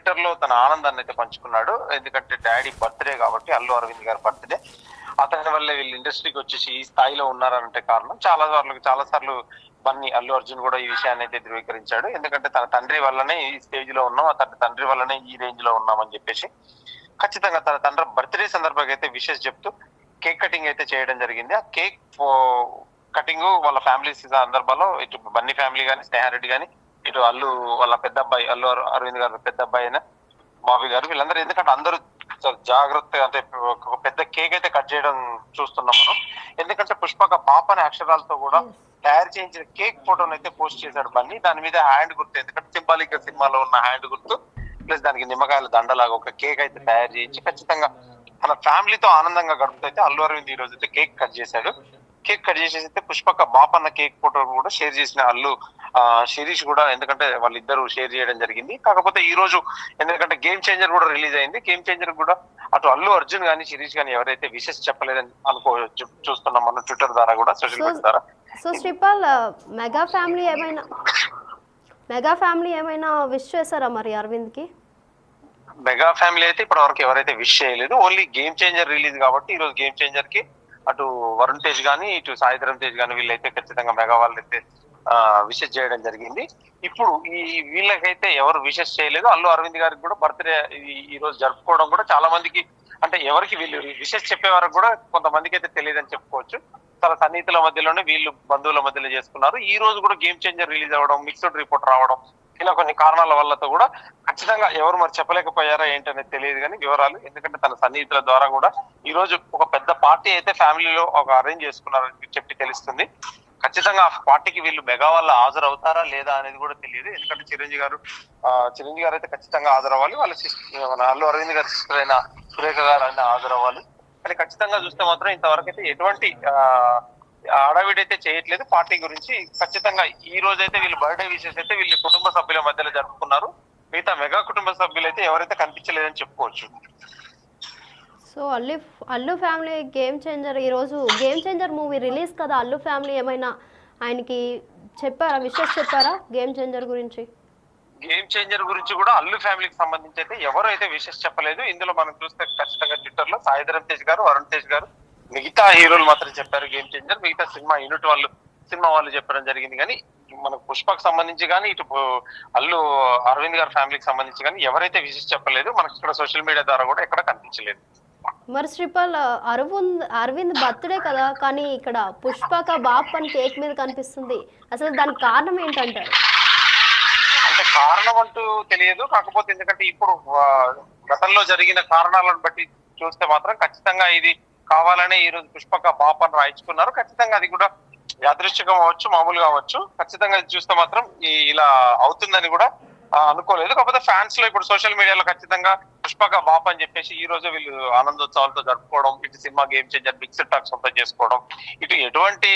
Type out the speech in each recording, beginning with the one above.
Twitter లో తన ఆనందాన్ని అయితే పంచుకున్నాడు. ఎందుకంటే డాడీ బర్త్డే కాబట్టి, అల్లు అరవింద్ గారి బర్త్డే. అతని వల్లే వీళ్ళు ఇండస్ట్రీకి వచ్చేసి ఈ స్థాయిలో ఉన్నారంటే కారణం చాలా సార్లు బన్నీ అల్లు అర్జున్ కూడా ఈ విషయాన్ని అయితే ధృవీకరించాడు. ఎందుకంటే తన తండ్రి వల్లనే ఈ స్టేజ్ లో ఉన్నాం, అతని తండ్రి వల్లనే ఈ రేంజ్ లో ఉన్నామని చెప్పేసి ఖచ్చితంగా తన తండ్రి బర్త్డే సందర్భంగా అయితే విషెస్ చెప్తూ కేక్ కటింగ్ అయితే చేయడం జరిగింది. ఆ కేక్ కటింగ్ వాళ్ళ ఫ్యామిలీ సందర్భంలో ఇటు బన్నీ ఫ్యామిలీ కానీ, స్నేహారెడ్డి కానీ, ఇటు అల్లు వాళ్ళ పెద్ద అబ్బాయి అల్లు అరవింద్ గారు పెద్ద అబ్బాయి అయిన బాబీ గారు, వీళ్ళందరూ ఎందుకంటే అందరూ జాగ్రత్తగా అంటే ఒక పెద్ద కేక్ అయితే కట్ చేయడం చూస్తున్నాం మనం. ఎందుకంటే పుష్పక పాప అనే అక్షరాలతో కూడా తయారు చేయించిన కేక్ ఫోటోను అయితే పోస్ట్ చేశాడు బన్నీ. దాని మీద హ్యాండ్ గుర్తు, ఎందుకంటే సింబాలిక్ సినిమాలో ఉన్న హ్యాండ్ గుర్తు ప్లస్ దానికి నిమ్మకాయల దండలాగా ఒక కేక్ అయితే తయారు చేయించి ఖచ్చితంగా తన ఫ్యామిలీతో ఆనందంగా గడుపుతూ అయితే అల్లు అరవింద్ ఈ రోజు అయితే కేక్ కట్ చేశాడు. కేక్ కట్ చేసేసి అయితే పుష్పక బాపన్న కేక్ ఫోటో కూడా షేర్ చేసిన అల్లు శిరీష్ కూడా, ఎందుకంటే వాళ్ళిద్దరు షేర్ చేయడం జరిగింది. కాకపోతే ఈ రోజు ఎందుకంటే గేమ్ చేంజర్ కూడా రిలీజ్ అయింది. గేమ్ చేంజర్ కూడా అటు అల్లు అర్జున్ గానీ శిరీష్ గానీ ఎవరైతే విషెస్ చెప్పలేదని చూస్తున్నాం మనం ట్విట్టర్ ద్వారా కూడా, సోషల్ మీడియా ద్వారా. సో శ్రీపాల్, మెగా ఫ్యామిలీ ఏమైనా విష్ చేశారా మరి అరవింద్ కి? మెగా ఫ్యామిలీ అయితే ఇప్పటి వరకు ఎవరైతే విష్ చేయలేదు. ఓన్లీ గేమ్ చేంజర్ రిలీజ్ కాబట్టి ఈ రోజు గేమ్ చేంజర్ కి అటు వరుణ్ తేజ్ గానీ, ఇటు సాయిధరం తేజ్ గానీ వీళ్ళైతే ఖచ్చితంగా మెగా వాళ్ళైతే విషెస్ చేయడం జరిగింది. ఇప్పుడు వీళ్ళకైతే ఎవరు విషెస్ చేయలేదు. అల్లు అరవింద్ గారికి కూడా బర్త్డే ఈ రోజు జరుపుకోవడం కూడా చాలా మందికి, అంటే ఎవరికి వీళ్ళు విషెస్ చెప్పే వరకు కూడా కొంతమందికి అయితే తెలియదని చెప్పుకోవచ్చు. చాలా సన్నిహితుల మధ్యలోనే వీళ్ళు బంధువుల మధ్యలో చేసుకున్నారు. ఈ రోజు కూడా గేమ్ చేంజర్ రిలీజ్ అవ్వడం, మిక్స్డ్ రిపోర్ట్ రావడం, ఇలా కొన్ని కారణాల వల్లతో కూడా ఖచ్చితంగా ఎవరు మరి చెప్పలేకపోయారా ఏంటనేది తెలియదు కానీ వివరాలు. ఎందుకంటే తన సన్నిహితుల ద్వారా కూడా ఈ రోజు ఒక పెద్ద పార్టీ అయితే ఫ్యామిలీలో ఒక అరేంజ్ చేసుకున్నారని చెప్పి తెలుస్తుంది. ఖచ్చితంగా ఆ పార్టీకి వీళ్ళు మెగా వల్ల హాజరవుతారా లేదా అనేది కూడా తెలియదు. ఎందుకంటే చిరంజీవి గారు అయితే ఖచ్చితంగా హాజరవ్వాలి. మన అల్లు అరవింద్ గారి సిస్టర్ అయిన సురేఖ గారు అయినా హాజరవ్వాలి. కానీ ఖచ్చితంగా చూస్తే మాత్రం ఇంతవరకు అయితే ఎటువంటి హడావిడైతే చేయట్లేదు పార్టీ గురించి. ఖచ్చితంగా ఈ రోజు అయితే వీళ్ళు బర్త్డే విషెస్ అయితే వీళ్ళు కుటుంబ సభ్యుల మధ్యలో జరుపుకున్నారు. మిగతా మెగా కుటుంబ సభ్యులు అయితే ఎవరైతే కనిపించలేదని చెప్పుకోవచ్చు. So Allu family game changer, ఈరోజు గేమ్ చేంజర్ మూవీ రిలీజ్ కదా, అల్లు ఫ్యామిలీ ఏమైనా ఆయనకి చెప్పారా, విషెస్ చెప్పారా గేమ్ చేంజర్ గురించి? గేమ్ చేంజర్ గురించి కూడా అల్లు ఫ్యామిలీకి సంబంధించి అయితే ఎవరు అయితే విషెస్ చెప్పలేదు. ఇందులో మనం చూస్తే ఖచ్చితంగా ట్విట్టర్ లో సాయిధరం తేజ్ గారు, వరుణ్ తేజ్ గారు, మిగతా హీరోలు మాత్రం చెప్పారు గేమ్ చేంజర్. మిగతా సినిమా వాళ్ళు చెప్పడం జరిగింది. కానీ మనకు పుష్పకు సంబంధించి కానీ, ఇటు అల్లు అరవింద్ గారి ఫ్యామిలీకి సంబంధించి కానీ ఎవరైతే విషెస్ చెప్పలేదు. మనకి ఇక్కడ సోషల్ మీడియా ద్వారా కూడా ఎక్కడ కనిపించలేదు. మరి శ్రీపాల్, అరవింద్ బర్త్డే కదా, కానీ ఇక్కడ పుష్పక బాప్ అని కేక్ మీద కనిపిస్తుంది. అసలు దానికి కారణం ఏంటంటారు? అంటే కారణం అంటూ తెలియదు. కాకపోతే ఎందుకంటే ఇప్పుడు గతంలో జరిగిన కారణాలను బట్టి చూస్తే మాత్రం ఖచ్చితంగా ఇది కావాలనే ఈ రోజు పుష్పక బాప్ అని రాయించుకున్నారు. ఖచ్చితంగా అది కూడా యాదృశ్చికం అవ్వచ్చు, మామూలుగా అవ్వచ్చు. ఖచ్చితంగా ఇది చూస్తే మాత్రం ఇలా అవుతుందని కూడా అనుకోలేదు. కాకపోతే ఫ్యాన్స్ లో ఇప్పుడు సోషల్ మీడియాలో ఖచ్చితంగా పుష్పక బాప్ అని చెప్పేసి ఈ రోజు వీళ్ళు ఆనందోత్సవాలతో జరుపుకోవడం, ఇటు cinema game changer mixed talk సొంతం చేసుకోవడం, ఇటు ఎటువంటి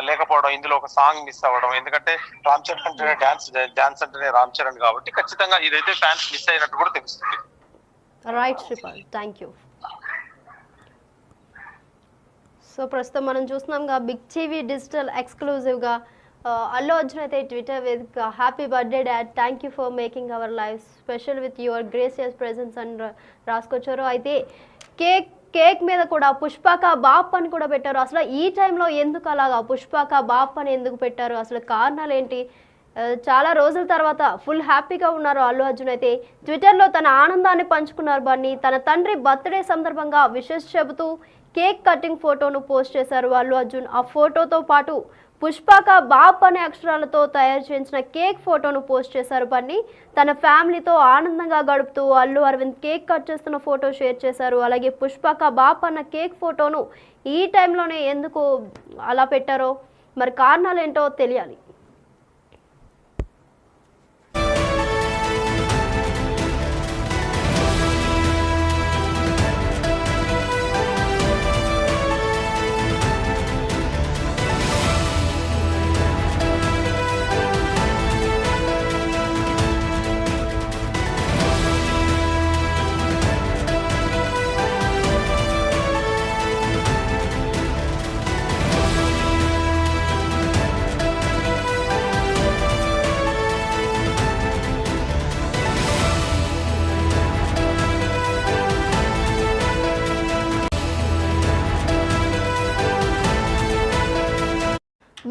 లేకపోవడం, ఇందులో ఒక సాంగ్ మిస్ అవ్వడం. ఎందుకంటే రామ్ చరణ్ అంటేనే డాన్స్ అంటేనే రామ్ చరణ్ కాబట్టి ఖచ్చితంగా ఇదైతే ఫ్యాన్స్ మిస్ అయినట్టు కూడా తెలుస్తుంది. Right Sripal, thank you. So ప్రస్తుతం మనం చూస్తున్నాంగా బిగ్ టీవీ డిజిటల్ ఎక్స్క్లూజివ్గా అల్లు అర్జున్ అయితే ట్విట్టర్ వేదిక happy birthday dad, thank you for making our life special with your gracious presence అని రాసుకొచ్చారు. అయితే కేక్ మీద కూడా పుష్పక బాప్ అని కూడా పెట్టారు. అసలు ఈ టైంలో ఎందుకు అలాగా పుష్పక బాప్ అని ఎందుకు పెట్టారు, అసలు కారణాలు ఏంటి? చాలా రోజుల తర్వాత ఫుల్ హ్యాపీగా ఉన్నారు అల్లు అర్జున్. అయితే ట్విట్టర్లో తన ఆనందాన్ని పంచుకున్నారు బన్నీ. తన తండ్రి బర్త్డే సందర్భంగా విషెస్ చెబుతూ కేక్ కటింగ్ ఫోటోను పోస్ట్ చేశారు అల్లు అర్జున్. ఆ ఫోటోతో పాటు పుష్పక బాప్ అనే అక్షరాలతో తయారు చేయించిన కేక్ ఫోటోను పోస్ట్ చేశారు బన్నీ. తన ఫ్యామిలీతో ఆనందంగా గడుపుతూ అల్లు అరవింద్ కేక్ కట్ చేస్తున్న ఫోటో షేర్ చేశారు. అలాగే పుష్పక బాప్ అన్న కేక్ ఫోటోను ఈ టైంలోనే ఎందుకు అలా పెట్టారో మరి కారణాలు ఏంటో తెలియాలి.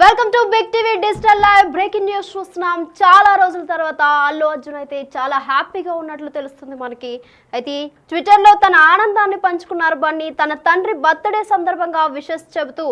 Welcome to big TV digital live. Breaking news చూస్తున్నాం. చాలా రోజుల తర్వాత అల్లు అర్జున్ అయితే చాలా హ్యాపీగా ఉన్నట్లు తెలుస్తుంది మనకి. అయితే ట్విట్టర్లో తన ఆనందాన్ని పంచుకున్నారు బన్నీ. తన తండ్రి బర్త్డే సందర్భంగా విషెస్ చెబుతూ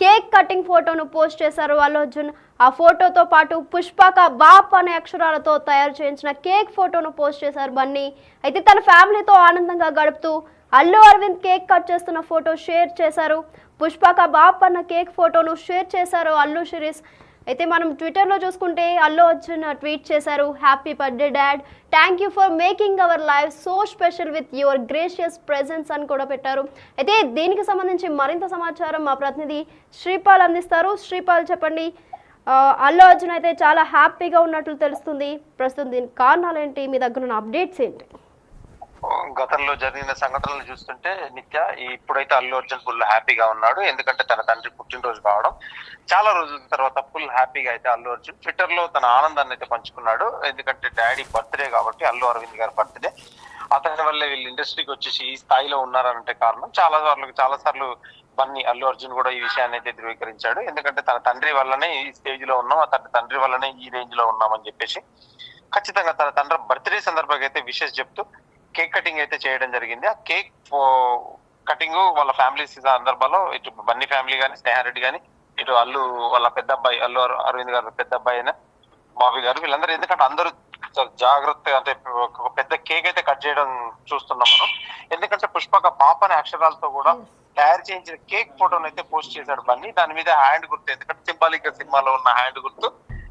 కేక్ కటింగ్ ఫోటోను పోస్ట్ చేశారు అల్లు అర్జున్. ఆ ఫోటోతో పాటు పుష్పక బాప్ అనే అక్షరాలతో తయారు చేయించిన కేక్ ఫోటోను పోస్ట్ చేశారు బన్నీ. అయితే తన ఫ్యామిలీతో ఆనందంగా గడుపుతూ అల్లు అరవింద్ కేక్ కట్ చేస్తున్న ఫోటో షేర్ చేశారు. పుష్పక బాప్ అన్న కేక్ ఫోటోను షేర్ చేశారు అల్లు శిరీష్. అయితే మనం ట్విట్టర్లో చూసుకుంటే అల్లు అర్జున్ ట్వీట్ చేశారు, happy birthday dad, thank you for making our life so special with your gracious presence అని కూడా పెట్టారు. అయితే దీనికి సంబంధించి మరింత సమాచారం మా ప్రతినిధి శ్రీపాల్ అందిస్తారు. శ్రీపాల్ చెప్పండి, అల్లు అర్జున్ అయితే చాలా హ్యాపీగా ఉన్నట్లు తెలుస్తుంది. ప్రస్తుతం దీనికి కారణాలు ఏంటి, మీ దగ్గర ఉన్న అప్డేట్స్ ఏంటి? గతంలో జరిగిన సంఘటనలు చూస్తుంటే నిత్య ఇప్పుడైతే అల్లు అర్జున్ ఫుల్ హ్యాపీగా ఉన్నాడు. ఎందుకంటే తన తండ్రి పుట్టినరోజు కావడం, చాలా రోజుల తర్వాత ఫుల్ హ్యాపీగా అయితే అల్లు అర్జున్ ట్విట్టర్ లో తన ఆనందాన్ని అయితే పంచుకున్నాడు. ఎందుకంటే డాడీ బర్త్డే కాబట్టి, అల్లు అరవింద్ గారి బర్త్డే, అతని వల్లే వీళ్ళు ఇండస్ట్రీకి వచ్చేసి ఈ స్థాయిలో ఉన్నారనంటే కారణం చాలా సార్లు బన్నీ అల్లు అర్జున్ కూడా ఈ విషయాన్ని అయితే ధృవీకరించాడు. ఎందుకంటే తన తండ్రి వల్లనే ఈ స్టేజ్ లో ఉన్నాం, తన తండ్రి వల్లనే ఈ రేంజ్ లో ఉన్నామని చెప్పేసి ఖచ్చితంగా తన తండ్రి బర్త్డే సందర్భంగా అయితే విషెస్ చెప్తూ కేక్ కటింగ్ అయితే చేయడం జరిగింది. ఆ కేక్ కటింగ్ వాళ్ళ ఫ్యామిలీ సందర్భంలో ఇటు బన్నీ ఫ్యామిలీ కానీ, స్నేహారెడ్డి కానీ, ఇటు అల్లు వాళ్ళ పెద్ద అబ్బాయి అల్లు అరవింద్ గారు పెద్ద అబ్బాయి అయిన బాబీ గారు, వీళ్ళందరూ ఎందుకంటే అందరూ జాగ్రత్తగా అంటే ఒక పెద్ద కేక్ అయితే కట్ చేయడం చూస్తున్నాం మనం. ఎందుకంటే పుష్పక బాప్ అనే అక్షరాలతో కూడా తయారు చేయించిన కేక్ ఫోటోను అయితే పోస్ట్ చేశాడు బన్నీ. దాని మీద హ్యాండ్ గుర్తు, ఎందుకంటే సింబాలిక్ గా సినిమాలో ఉన్న హ్యాండ్ గుర్తు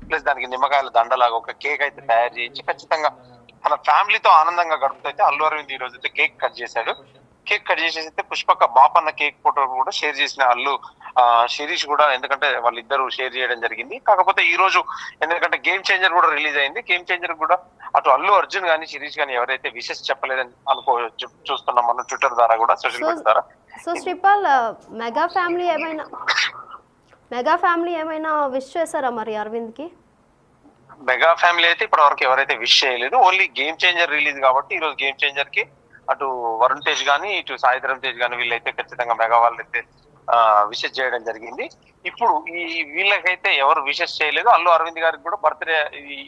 ప్లస్ దానికి నిమ్మకాయల దండలాగా ఒక కేక్ అయితే తయారు చేయించి ఖచ్చితంగా తన ఫ్యామిలీతో ఆనందంగా గడుపుతూ అల్లు అరవింద్ ఈ రోజు అయితే కేక్ కట్ చేశాడు. కేక్ కట్ చేసేసి అయితే పుష్పక బాప్ అన్న కేక్ ఫోటో కూడా షేర్ చేసిన అల్లు శిరీష్ కూడా, ఎందుకంటే వాళ్ళిద్దరు షేర్ చేయడం జరిగింది. కాకపోతే ఈ రోజు ఎందుకంటే గేమ్ చేంజర్ కూడా రిలీజ్ అయింది. గేమ్ చేంజర్ కూడా అటు అల్లు అర్జున్ గానీ శిరీష్ గానీ ఎవరైతే విషెస్ చెప్పలేదని చూస్తున్నాం మనం ట్విట్టర్ ద్వారా కూడా, సోషల్ మీడియా ద్వారా. సో శ్రీపాల్, మెగా ఫ్యామిలీ ఏమైనా విష్ చేశారా మరి అరవింద్ కి? మెగా ఫ్యామిలీ అయితే ఇప్పటి వరకు ఎవరైతే విష్ చేయలేదు. ఓన్లీ గేమ్ చేంజర్ రిలీజ్ కాబట్టి ఈ రోజు గేమ్ చేంజర్ కి అటు వరుణ్ తేజ్ గానీ, ఇటు సాయిధరం తేజ్ గానీ వీళ్ళైతే ఖచ్చితంగా మెగా వాళ్ళు అయితే విషెస్ చేయడం జరిగింది. ఇప్పుడు వీళ్ళకైతే ఎవరు విషెస్ చేయలేదు. అల్లు అరవింద్ గారికి కూడా బర్త్డే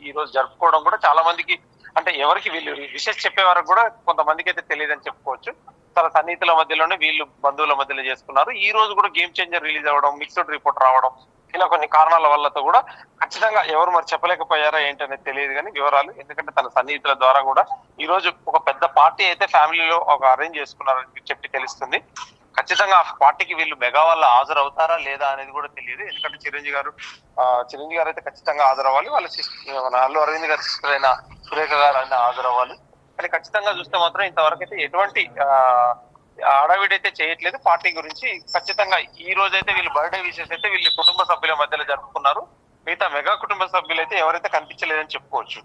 ఈ రోజు జరుపుకోవడం కూడా చాలా మందికి, అంటే ఎవరికి వీళ్ళు విషెస్ చెప్పే వరకు కూడా కొంతమందికి అయితే తెలియదని చెప్పుకోవచ్చు. చాలా సన్నిహితుల మధ్యలోనే వీళ్ళు బంధువుల మధ్యలో చేసుకున్నారు. ఈ రోజు కూడా గేమ్ చేంజర్ రిలీజ్ అవ్వడం, మిక్స్డ్ రిపోర్ట్ రావడం, ఇలా కొన్ని కారణాల వల్లతో కూడా ఖచ్చితంగా ఎవరు మరి చెప్పలేకపోయారా ఏంటనేది తెలియదు కానీ వివరాలు. ఎందుకంటే తన సన్నిహితుల ద్వారా కూడా ఈ రోజు ఒక పెద్ద పార్టీ అయితే ఫ్యామిలీలో ఒక అరేంజ్ చేసుకున్నారని చెప్పి తెలుస్తుంది. ఖచ్చితంగా ఆ పార్టీకి వీళ్ళు మెగా వల్ల హాజరవుతారా లేదా అనేది కూడా తెలియదు. ఎందుకంటే చిరంజీవి గారు అయితే ఖచ్చితంగా హాజరవ్వాలి. మన అల్లు అరవింద్ గారి సిస్టర్ అయిన సురేఖ గారు అయినా హాజరవ్వాలి. కానీ ఖచ్చితంగా చూస్తే మాత్రం ఇంతవరకు అయితే ఎటువంటి హడావిడి చేయట్లేదు పార్టీ గురించి. ఖచ్చితంగా ఈ రోజు అయితే వీళ్ళు బర్త్డే విషెస్ అయితే వీళ్ళు కుటుంబ సభ్యుల మధ్యలో జరుపుకున్నారు. మిగతా మెగా కుటుంబ సభ్యులు అయితే ఎవరైతే కనిపించలేదని చెప్పుకోవచ్చు.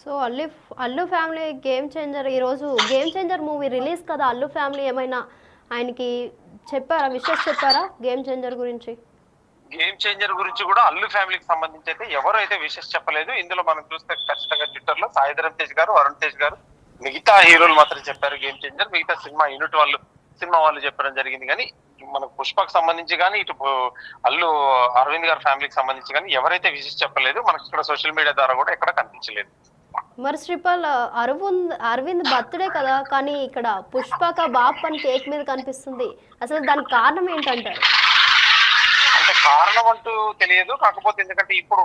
So Allu family game changer, ఈరోజు గేమ్ చేంజర్ మూవీ రిలీజ్ కదా, అల్లు ఫ్యామిలీ ఏమైనా ఆయనకి చెప్పారా, విషెస్ చెప్పారా గేమ్ చేంజర్ గురించి? గేమ్ చేంజర్ గురించి కూడా అల్లు ఫ్యామిలీకి సంబంధించి అయితే ఎవరు అయితే విషెస్ చెప్పలేదు. ఇందులో మనం చూస్తే ఖచ్చితంగా ట్విట్టర్ లో సాయిధరం తేజ్ గారు, వరుణ్ తేజ్ గారు, మిగతా హీరోలు మాత్రం చెప్పారు గేమ్ చేంజర్. మిగతా సినిమా వాళ్ళు చెప్పడం జరిగింది. కానీ మనకు పుష్పకు సంబంధించి కానీ, ఇటు అల్లు అరవింద్ గారి ఫ్యామిలీకి సంబంధించి కానీ ఎవరైతే విషెస్ చెప్పలేదు. మనకి ఇక్కడ సోషల్ మీడియా ద్వారా కూడా ఎక్కడ కనిపించలేదు. మరి శ్రీపాల్, అరవింద్ బర్త్డే కదా, కానీ ఇక్కడ పుష్పక బాప్ అని కేక్ మీద కనిపిస్తుంది. అసలు దానికి కారణం ఏంటంటారు? అంటే కారణం అంటూ తెలియదు. కాకపోతే ఎందుకంటే ఇప్పుడు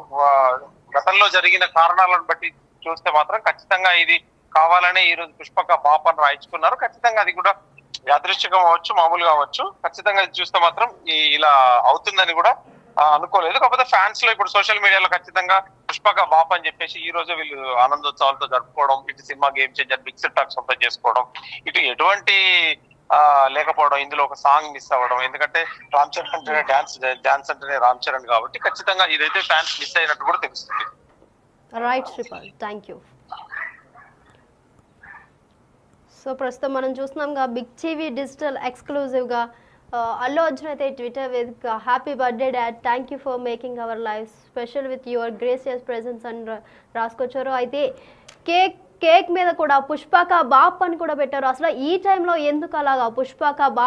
గతంలో జరిగిన కారణాలను బట్టి చూస్తే మాత్రం ఖచ్చితంగా ఇది కావాలనే ఈ రోజు పుష్పక బాప్ అని రాయించుకున్నారు. ఖచ్చితంగా అది కూడా యాదృశ్చికం అవ్వచ్చు, మామూలుగా అవ్వచ్చు. ఖచ్చితంగా చూస్తే మాత్రం ఇలా అవుతుందని కూడా అనుకోలేదు. కాకపోతే ఫ్యాన్స్ లో ఇప్పుడు సోషల్ మీడియాలో ఖచ్చితంగా పుష్పక బాప్ అని చెప్పేసి ఈ రోజు వీళ్ళు ఆనందోత్సవాలతో జరుపుకోవడం, ఇటు cinema game changer mixed talk సొంతం చేసుకోవడం, ఇటు ఎటువంటి లేకపోవడం, ఇందులో ఒక సాంగ్ మిస్ అవ్వడం. ఎందుకంటే రామ్ చరణ్ అంటేనే డాన్స్ అంటేనే రామ్ చరణ్ కాబట్టి ఖచ్చితంగా ఇదైతే ఫ్యాన్స్ మిస్ అయినట్టు కూడా తెలుస్తుంది. Right Sripal, thank you. So ప్రస్తుతం మనం చూస్తున్నాంగా బిగ్ టీవీ డిజిటల్ ఎక్స్క్లూజివ్గా అల్లు అర్జున్ అయితే ట్విట్టర్ వేదికగా happy birthday dad, thank you for making our life special with your gracious presence అని రాసుకొచ్చారు. అయితే కేక్ మీద కూడా పుష్పక బాప్ అని కూడా పెట్టారు. అసలు ఈ టైంలో ఎందుకు అలాగా పుష్పక బాప్